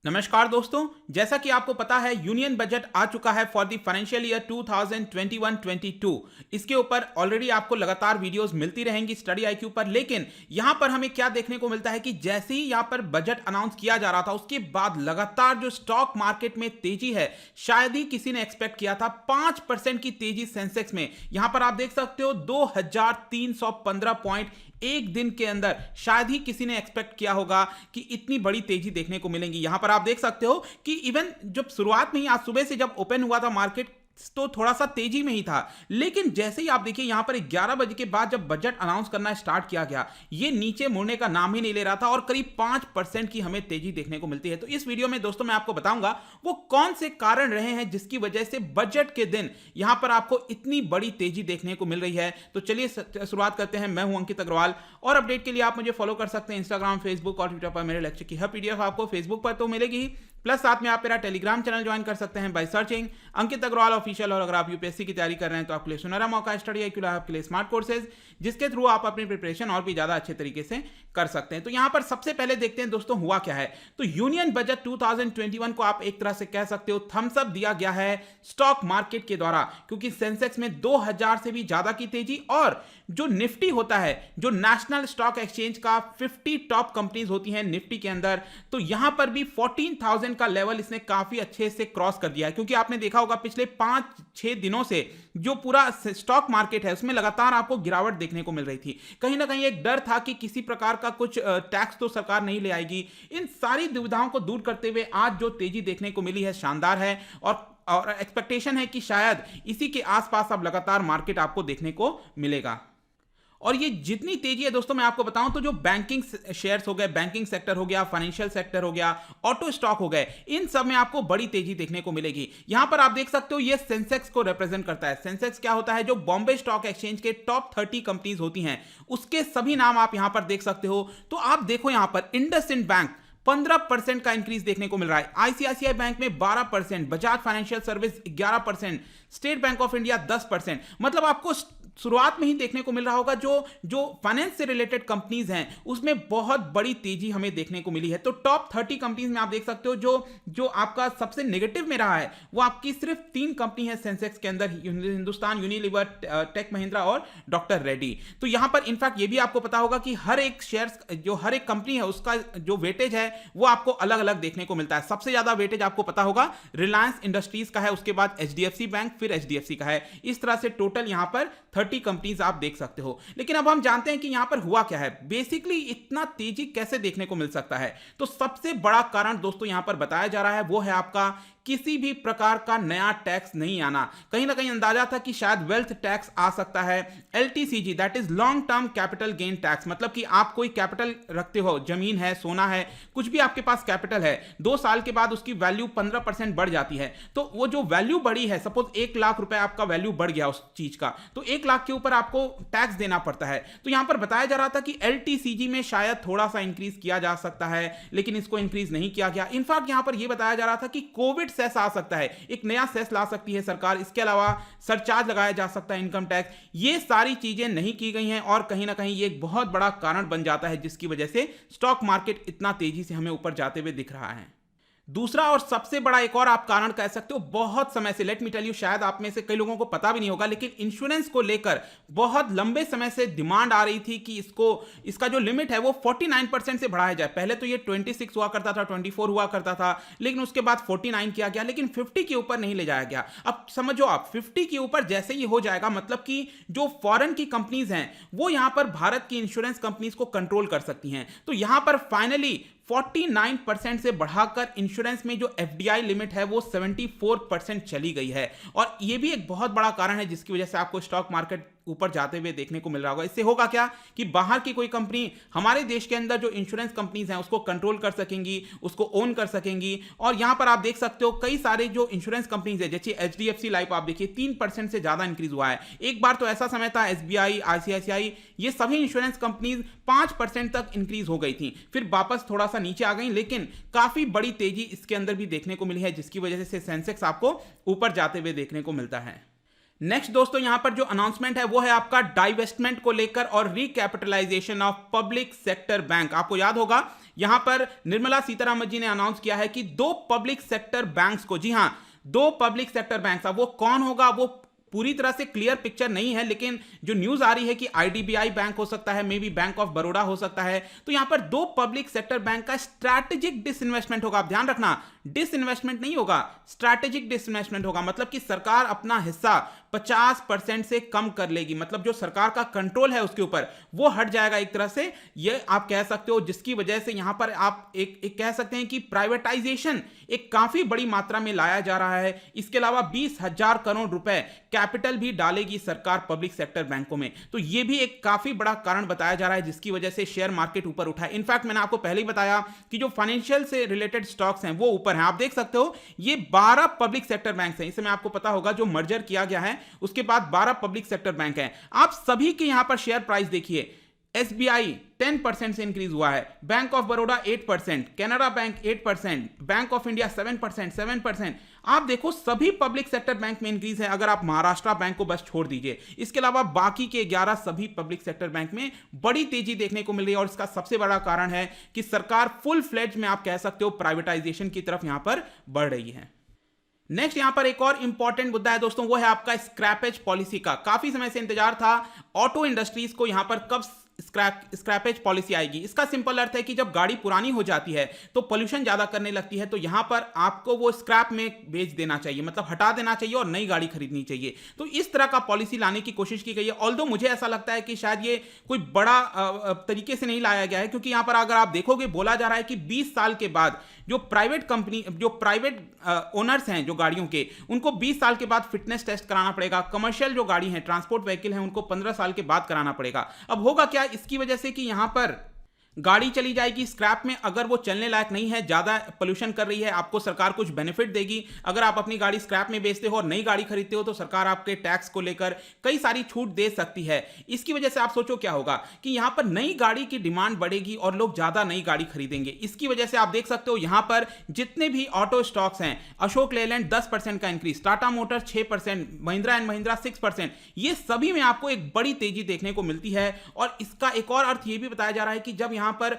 नमस्कार दोस्तों, जैसा कि आपको पता है यूनियन बजट आ चुका है फॉर द फाइनेंशियल ईयर 2021-22। इसके ऊपर ऑलरेडी आपको लगातार वीडियोस मिलती रहेंगी स्टडी आईक्यू पर। लेकिन यहां पर हमें क्या देखने को मिलता है कि जैसे ही यहां पर बजट अनाउंस किया जा रहा था उसके बाद लगातार जो स्टॉक मार्केट में तेजी है, शायद ही किसी ने एक्सपेक्ट किया था। 5% की तेजी सेंसेक्स में, यहां पर आप देख सकते हो 2315 पॉइंट एक दिन के अंदर। शायद ही किसी ने एक्सपेक्ट किया होगा कि इतनी बड़ी तेजी देखने को मिलेगी। यहां पर आप देख सकते हो कि इवन जब शुरुआत में ही आज सुबह से जब ओपन हुआ था मार्केट तो थोड़ा सा तेजी में ही था, लेकिन जैसे ही आप देखिए यहां पर 11 बजे के बाद जब बजट अनाउंस करना स्टार्ट किया गया, ये नीचे मुड़ने का नाम ही नहीं ले रहा था और करीब 5% की हमें तेजी देखने को मिलती है। तो इस वीडियो में दोस्तों मैं आपको बताऊंगा वो कौन से कारण रहे हैं जिसकी वजह से बजट के दिन यहां पर आपको इतनी बड़ी तेजी देखने को मिल रही है। तो चलिए शुरुआत करते हैं। मैं हूं अंकित अग्रवाल और अपडेट के लिए आप मुझे फॉलो कर सकते हैं इंस्टाग्राम, फेसबुक और ट्विटर पर। मेरे लेक्चर की हर पीडीएफ आपको फेसबुक पर तो मिलेगी, प्लस साथ में आप मेरा टेलीग्राम चैनल ज्वाइन कर सकते हैं by searching Ankit Agarwal official. और अगर आप यूपीएससी की तैयारी कर रहे हैं तो आपके लिए सुनहरा मौका स्टडी आईक्यू लैब आपके लिए स्मार्ट कोर्सेज, जिसके थ्रू आप अपनी प्रिपरेशन और भी ज्यादा अच्छे तरीके से कर सकते हैं। तो यहां पर सबसे पहले देखते हैं दोस्तों हुआ क्या है। तो यूनियन बजट 2021 को आप एक तरह से कह सकते हो थम्स अप दिया गया है स्टॉक मार्केट के द्वारा, क्योंकि सेंसेक्स में 2000 से भी ज्यादा की तेजी और जो निफ्टी होता है, जो नेशनल स्टॉक एक्सचेंज का 50 टॉप कंपनीज होती हैं निफ्टी के अंदर, तो यहां पर भी 14,000 का लेवल इसने काफी अच्छे से क्रॉस कर दिया है। क्योंकि आपने देखा होगा पिछले 5-6 दिनों से जो पूरा स्टॉक मार्केट है उसमें लगातार आपको गिरावट देखने को मिल रही थी। कहीं ना कहीं एक डर था कि किसी प्रकार का कुछ टैक्स तो सरकार नहीं ले आएगी। इन सारी दुविधाओं को दूर करते हुए आज जो तेजी देखने को मिली है शानदार है और एक्सपेक्टेशन है कि शायद इसी के आसपास अब लगातार मार्केट आपको देखने को मिलेगा। और ये जितनी तेजी है दोस्तों मैं आपको बताऊं तो जो बैंकिंग शेयर्स हो गए, बैंकिंग सेक्टर हो गया, फाइनेंशियल सेक्टर हो गया, ऑटो स्टॉक हो गए, इन सब में आपको बड़ी तेजी देखने को मिलेगी। यहां पर आप देख सकते हो ये सेंसेक्स को रिप्रेजेंट करता है। सेंसेक्स क्या होता है? जो बॉम्बे स्टॉक एक्सचेंज के टॉप 30 कंपनीज होती हैं उसके सभी नाम आप यहां पर देख सकते हो। तो आप देखो यहां पर इंडसइंड बैंक 15% का इंक्रीज देखने को मिल रहा है, आईसीआईसीआई बैंक में 12%, Bajaj financial service 11%, state bank of India 10%। मतलब आपको शुरुआत में ही देखने को मिल रहा होगा जो फाइनेंस से रिलेटेड कंपनीज हैं उसमें बहुत बड़ी तेजी हमें देखने को मिली है। तो टॉप 30 कंपनीज में आप देख सकते हो जो आपका सबसे नेगेटिव में रहा है वो आपकी सिर्फ 3 कंपनी है सेंसेक्स के अंदर, हिंदुस्तान यूनिलीवर, टेक महिंद्रा और डॉक्टर रेड्डी। तो यहां पर इनफैक्ट ये भी आपको पता होगा कि हर एक शेयर जो हर एक कंपनी है उसका जो वेटेज है वो आपको अलग अलग देखने को मिलता है। सबसे ज्यादा वेटेज आपको पता होगा रिलायंस इंडस्ट्रीज का है, उसके बाद एचडीएफसी बैंक, फिर एचडीएफसी का है। इस तरह से टोटल यहां पर 30 कंपनीज आप देख सकते हो। लेकिन अब हम जानते हैं कि यहां पर हुआ क्या है, बेसिकली इतना तेजी कैसे देखने को मिल सकता है। तो सबसे बड़ा कारण दोस्तों यहां पर बताया जा रहा है वो है आपका किसी भी प्रकार का नया टैक्स नहीं आना। कहीं ना कहीं अंदाजा था कि शायद वेल्थ टैक्स आ सकता है, LTCG that is long term capital gain tax, मतलब कि आप कोई कैपिटल रखते हो, जमीन है, सोना है, कुछ भी आपके पास कैपिटल है, 2 साल के बाद उसकी वैल्यू 15% बढ़ जाती है। तो वो जो वैल्यू बढ़ी है, सपोज 1 लाख रुपए आपका वैल्यू बढ़ गया उस चीज का, तो 1 लाख के ऊपर आपको टैक्स देना पड़ता है। तो यहां पर बताया जा रहा था कि एलटीसीजी में शायद थोड़ा सा इंक्रीज किया जा सकता है, लेकिन इसको इंक्रीज नहीं किया गया। इनफैक्ट यहां पर यह बताया जा रहा था कि कोविड सेस आ सकता है, एक नया सेस ला सकती है सरकार, इसके अलावा सरचार्ज लगाया जा सकता है, इनकम टैक्स। ये सारी चीजें नहीं की गई हैं और कहीं ना कहीं ये एक बहुत बड़ा कारण बन जाता है जिसकी वजह से स्टॉक मार्केट इतना तेजी से हमें ऊपर जाते हुए दिख रहा है। दूसरा और सबसे बड़ा एक और आप कारण कह सकते हो, बहुत समय से, लेट मी टेल यू, शायद आप में से कई लोगों को पता भी नहीं होगा, लेकिन इंश्योरेंस को लेकर बहुत लंबे समय से डिमांड आ रही थी कि इसका जो लिमिट है वो 49% से बढ़ाया जाए। पहले तो ये 26 हुआ करता था, 24 हुआ करता था, लेकिन उसके बाद 49 किया गया, लेकिन 50 के ऊपर नहीं ले जाया गया। अब समझो आप 50 के ऊपर जैसे ही हो जाएगा, मतलब कि जो फॉरेन की कंपनीज हैं वो यहां पर भारत की इंश्योरेंस कंपनीज को कंट्रोल कर सकती हैं। तो यहां पर फाइनली 49% से बढ़ाकर इंश्योरेंस में जो एफडीआई लिमिट है वो 74% चली गई है। और यह भी एक बहुत बड़ा कारण है जिसकी वजह से आपको स्टॉक मार्केट ऊपर जाते हुए देखने को मिल रहा होगा। इससे होगा क्या कि बाहर की कोई कंपनी हमारे देश के अंदर जो इंश्योरेंस कंपनीज हैं उसको कंट्रोल कर सकेंगी, उसको ओन कर सकेंगी। और यहां पर आप देख सकते हो कई सारे जो इंश्योरेंस कंपनीज है, जैसे एचडीएफसी लाइफ आप देखिए 3% से ज्यादा इंक्रीज हुआ है। एक बार तो ऐसा समय था एसबीआई, आईसीआईसीआई, ये सभी इंश्योरेंस कंपनीज 5% तक इंक्रीज हो गई थी, फिर वापस थोड़ा सा नीचे आ गई, लेकिन काफी बड़ी तेजी इसके अंदर भी देखने को मिली है जिसकी वजह से सेंसेक्स आपको ऊपर जाते हुए देखने को मिलता है। नेक्स्ट दोस्तों यहां पर जो अनाउंसमेंट है वो है आपका डाइवेस्टमेंट को लेकर और recapitalisation of public sector bank. आपको याद होगा यहां पर निर्मला सीतारामन जी ने अनाउंस किया है कि 2 पब्लिक सेक्टर बैंक्स को, जी हां 2 पब्लिक सेक्टर बैंक्स, अब वो कौन होगा वो पूरी तरह से क्लियर पिक्चर नहीं है, लेकिन जो न्यूज आ रही है कि आईडीबीआई बैंक हो सकता है, may be bank of Baroda हो सकता है। तो यहां पर 2 पब्लिक सेक्टर बैंक का स्ट्रैटेजिक डिसइन्वेस्टमेंट होगा। आप ध्यान रखना, डिसइन्वेस्टमेंट नहीं होगा, स्ट्रैटेजिक डिसइन्वेस्टमेंट होगा। मतलब कि सरकार अपना हिस्सा 50% से कम कर लेगी, मतलब जो सरकार का कंट्रोल है उसके ऊपर वो हट जाएगा एक तरह से, ये आप कह सकते हो, जिसकी वजह से यहां पर आप एक कह सकते हैं कि प्राइवेटाइजेशन एक काफी बड़ी मात्रा में लाया जा रहा है। इसके अलावा 20,000 करोड़ रुपए कैपिटल भी डालेगी सरकार पब्लिक सेक्टर बैंकों में। तो यह भी एक काफी बड़ा कारण बताया जा रहा है जिसकी वजह से शेयर मार्केट ऊपर उठा है। इनफैक्ट मैंने आपको पहले ही बताया कि जो फाइनेंशियल से रिलेटेड स्टॉक्स हैं वो ऊपर हैं। आप देख सकते हो ये 12 पब्लिक सेक्टर बैंक हैं, इसमें आपको पता होगा जो मर्जर किया गया है उसके बाद 12 पब्लिक सेक्टर बैंक हैं। आप सभी के यहां पर शेयर प्राइस देखिए, एसबीआई 10% से इंक्रीज हुआ है, bank of Baroda 8%, Canara bank 8%, bank of India 7%। आप देखो सभी पब्लिक सेक्टर बैंक में इंक्रीज है, अगर आप महाराष्ट्र बैंक को बस छोड़ दीजिए। इसके अलावा बाकी के 11 सभी पब्लिक सेक्टर बैंक में बड़ी तेजी देखने को मिल रही है और इसका सबसे बड़ा कारण है कि सरकार फुल फ्लेज में आप कह सकते हो प्राइवेटाइजेशन की तरफ यहां पर बढ़ रही है। नेक्स्ट यहां पर एक और इंपॉर्टेंट मुद्दा है दोस्तों, वो है आपका स्क्रैपेज पॉलिसी का। काफी समय से इंतजार था ऑटो इंडस्ट्रीज को यहां पर कब स्क्रैपेज पॉलिसी आएगी। इसका सिंपल अर्थ है कि जब गाड़ी पुरानी हो जाती है तो पोल्यूशन ज्यादा करने लगती है, तो यहां पर आपको वो स्क्रैप में बेच देना चाहिए, मतलब हटा देना चाहिए और नई गाड़ी खरीदनी चाहिए। तो इस तरह का पॉलिसी लाने की कोशिश की गई है। ऑल्दो मुझे ऐसा लगता है कि शायद ये कोई बड़ा तरीके से नहीं लाया गया है, क्योंकि यहां पर अगर आप देखोगे बोला जा रहा है कि 20 साल के बाद जो प्राइवेट ओनर्स हैं जो गाड़ियों के, उनको 20 साल के बाद फिटनेस टेस्ट कराना पड़ेगा। कमर्शियल जो गाड़ी है, ट्रांसपोर्ट व्हीकल है, उनको 15 साल के बाद कराना पड़ेगा। अब होगा क्या इसकी वजह से कि यहां पर गाड़ी चली जाएगी स्क्रैप में, अगर वो चलने लायक नहीं है, ज्यादा पोल्यूशन कर रही है, आपको सरकार कुछ बेनिफिट देगी। अगर आप अपनी गाड़ी स्क्रैप में बेचते हो और नई गाड़ी खरीदते हो तो सरकार आपके टैक्स को लेकर कई सारी छूट दे सकती है। इसकी वजह से आप सोचो क्या होगा कि यहां पर नई गाड़ी की डिमांड बढ़ेगी और लोग ज्यादा नई गाड़ी खरीदेंगे। इसकी वजह से आप देख सकते हो यहां पर जितने भी ऑटो स्टॉक्स हैं, अशोक लेलैंड 10% का increase, Tata motor 6%, Mahindra and Mahindra 6%, ये सभी में आपको एक बड़ी तेजी देखने को मिलती है। और इसका एक और अर्थ यह भी बताया जा रहा है कि जब यहां पर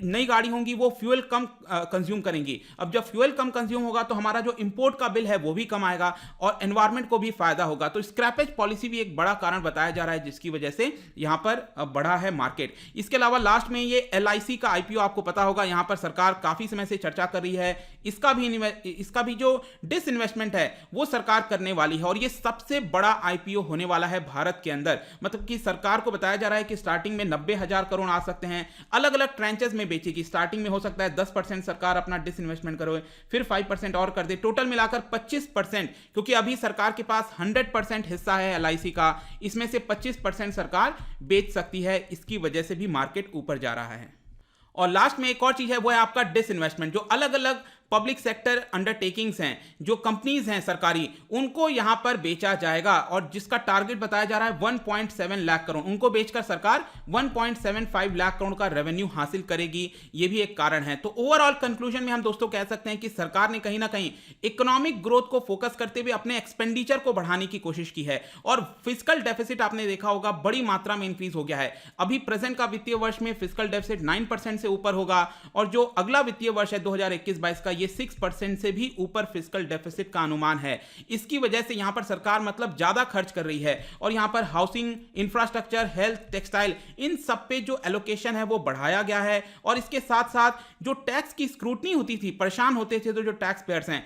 नई गाड़ी होंगी वो फ्यूल कम कंज्यूम करेंगी। अब जब फ्यूल कम कंज्यूम होगा तो हमारा जो इंपोर्ट का बिल है वो भी कम आएगा और एनवायरमेंट को भी फायदा होगा। तो स्क्रैपेज पॉलिसी भी एक बड़ा कारण बताया जा रहा है जिसकी वजह से यहां पर बढ़ा है मार्केट। इसके अलावा लास्ट में ये एलआईसी का आईपीओ आपको पता होगा, यहां पर सरकार काफी समय से चर्चा कर रही है। इसका भी जो डिसइन्वेस्टमेंट है वो सरकार करने वाली है और ये सबसे बड़ा आईपीओ होने वाला है भारत के अंदर। मतलब कि सरकार को बताया जा रहा है कि स्टार्टिंग में 90,000 करोड़ आ सकते हैं, अलग अलग ट्रेंचेस में बेचेगी। स्टार्टिंग में हो सकता है 10% सरकार अपना डिसइन्वेस्टमेंट करे, फिर 5% और कर दे, टोटल मिलाकर 25%, क्योंकि अभी सरकार के पास 100% हिस्सा है एलआईसी का, इसमें से 25% सरकार बेच सकती है। इसकी वजह से भी मार्केट ऊपर जा रहा है। और लास्ट में एक और चीज है वो है आपका डिसइन्वेस्टमेंट। जो अलग अलग पब्लिक सेक्टर अंडरटेकिंग्स हैं, जो कंपनीज हैं सरकारी, उनको यहां पर बेचा जाएगा और जिसका टारगेट बताया जा रहा है 1.7 लाख करोड़, उनको बेचकर सरकार 1.75 लाख करोड़ का रेवेन्यू हासिल करेगी। यह भी एक कारण है। तो ओवरऑल कंक्लूजन में हम दोस्तों कह सकते हैं कि सरकार ने कहीं ना कहीं इकोनॉमिक ग्रोथ को फोकस करते हुए अपने एक्सपेंडिचर को बढ़ाने की कोशिश की है और फिस्कल डेफिसिट आपने देखा होगा बड़ी मात्रा में इंक्रीज हो गया है। अभी प्रेजेंट का वित्तीय वर्ष में फिस्कल डेफिसिट 9% से ऊपर होगा और जो अगला वित्तीय वर्ष है 2021-22 का, ये 6% से भी ऊपर फिस्कल डेफिसिट का अनुमान है। इसकी वजह से यहां पर सरकार मतलब ज्यादा खर्च कर रही है और यहां पर हाउसिंग, इंफ्रास्ट्रक्चर, हेल्थ, टेक्सटाइल, इन सब पे जो एलोकेशन है वो बढ़ाया गया है। और इसके साथ साथ जो टैक्स की स्क्रूटनी होती थी, परेशान होते थे तो जो टैक्स पेयर्स हैं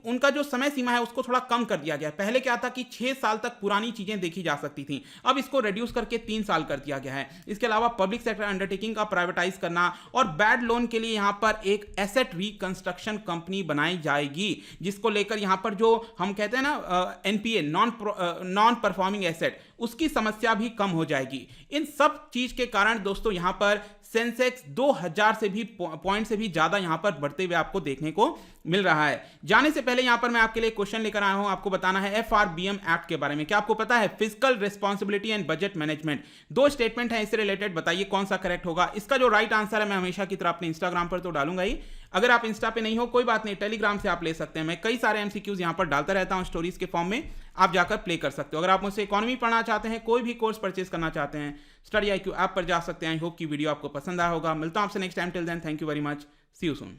उनका जो समय सीमा है उसको थोड़ा कम कर दिया गया। पहले क्या था कि 6 साल तक पुरानी चीजें देखी जा सकती थी, अब इसको रिड्यूस करके 3 साल कर दिया गया है। इसके अलावा पब्लिक सेक्टर अंडरटेकिंग का प्राइवेटाइज करना और बैड लोन के लिए यहां पर एक एसेट रिकंस्ट्रक्शन कंपनी बनाई जाएगी, जिसको लेकर यहां पर जो हम कहते हैं ना एनपीए, नॉन परफॉर्मिंग एसेट, उसकी समस्या भी कम हो जाएगी। इन सब चीज के कारण दोस्तों यहां पर सेंसेक्स 2000 से भी पॉइंट से भी ज्यादा यहां पर बढ़ते हुए आपको देखने को मिल रहा है। जाने से पहले यहां पर मैं आपके लिए क्वेश्चन लेकर आया हूं, आपको बताना है एफआरबीएम एक्ट के बारे में। क्या आपको पता है? Fiscal responsibility and budget management. 2 statement है इससे रिलेटेड, बताइए कौन सा करेक्ट होगा। इसका जो राइट आंसर है मैं हमेशा की तरह अपने इंस्टाग्राम पर तो डालूंगा ही, अगर आप इंस्टा पे नहीं हो कोई बात नहीं, टेलीग्राम से आप ले सकते हैं। मैं कई सारे एमसीक्यूज यहां पर डालता रहता हूं स्टोरीज के फॉर्म में, आप जाकर प्ले कर सकते हो। अगर आप मुझसे इकोनॉमी पढ़ना चाहते हैं, कोई भी कोर्स परचेज करना चाहते हैं, स्टडी IQ ऐप पर जा सकते हैं। आई होप की वीडियो आपको पसंद आया होगा। मिलता हूं आपसे next time. Till then, thank you very much, see you soon.